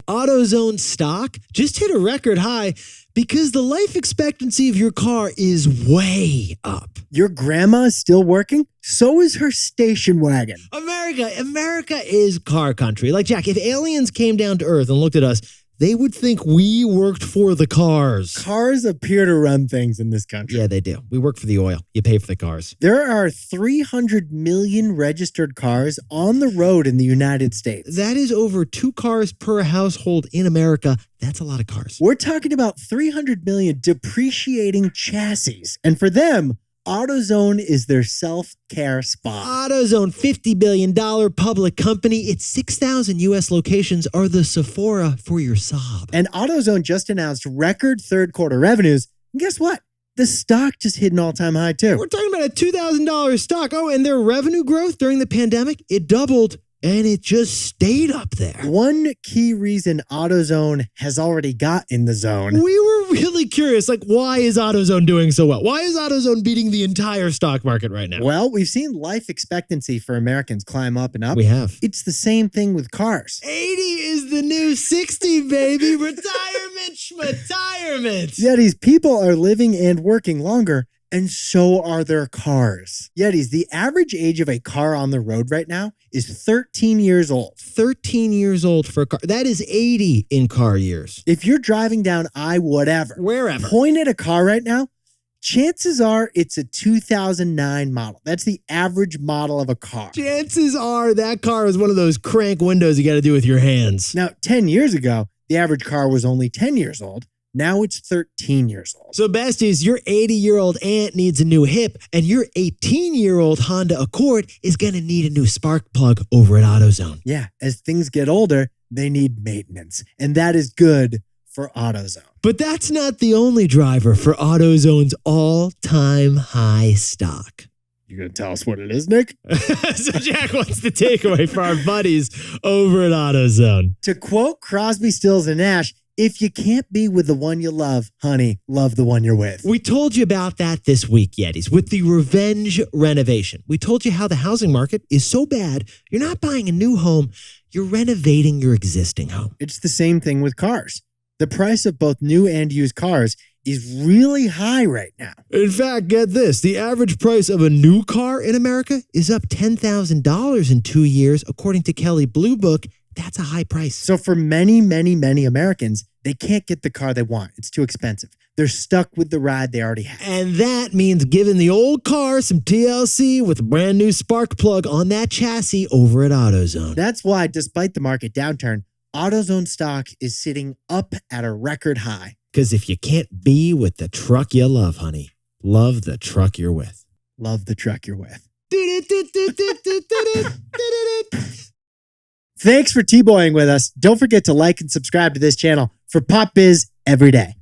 AutoZone stock just hit a record high because the life expectancy of your car is way up. Your grandma is still working? So is her station wagon. America is car country. Like, Jack, if aliens came down to Earth and looked at us, they would think we worked for the cars. Cars appear to run things in this country. Yeah, they do. We work for the oil. You pay for the cars. There are 300 million registered cars on the road in the United States. That is over 2 cars per household in America. That's a lot of cars. We're talking about 300 million depreciating chassis. And for them, AutoZone is their self-care spot. AutoZone, $50 billion public company. Its 6,000 U.S. locations are the Sephora for your sob. And AutoZone just announced record third quarter revenues. And guess what? The stock just hit an all-time high too. We're talking about a $2,000 stock. Oh, and their revenue growth during the pandemic, it doubled. And it just stayed up there. One key reason AutoZone has already got in the zone. We were really curious, like, why is AutoZone doing so well? Why is AutoZone beating the entire stock market right now? Well, we've seen life expectancy for Americans climb up and up. We have. It's the same thing with cars. 80 is the new 60, baby. Retirement. Yetis, people are living and working longer, and so are their cars. Yetis, the average age of a car on the road right now is 13 years old. 13 years old for a car. That is 80 in car years. If you're driving down Wherever. point at a car right now, chances are it's a 2009 model. That's the average model of a car. Chances are that car is one of those crank windows you got to do with your hands. Now, 10 years ago, the average car was only 10 years old. Now it's 13 years old. So, besties, your 80-year-old aunt needs a new hip, and your 18-year-old Honda Accord is going to need a new spark plug over at AutoZone. Yeah, as things get older, they need maintenance, and that is good for AutoZone. But that's not the only driver for AutoZone's all-time high stock. You gonna tell us what it is, Nick? So, Jack, what's the takeaway for our buddies over at AutoZone? To quote Crosby, Stills, and Nash, if you can't be with the one you love, honey, love the one you're with. We told you about that this week, Yetis, with the revenge renovation. We told you how the housing market is so bad, you're not buying a new home, you're renovating your existing home. It's the same thing with cars. The price of both new and used cars is really high right now. In fact, get this, the average price of a new car in America is up $10,000 in 2 years, according to Kelley Blue Book. That's a high price. So for many, many, many Americans, they can't get the car they want. It's too expensive. They're stuck with the ride they already have. And that means giving the old car some TLC with a brand new spark plug on that chassis over at AutoZone. That's why, despite the market downturn, AutoZone stock is sitting up at a record high. Because if you can't be with the truck you love, honey, love the truck you're with. Love the truck you're with. Thanks for T-boying with us. Don't forget to like and subscribe to this channel for Pop Biz every day.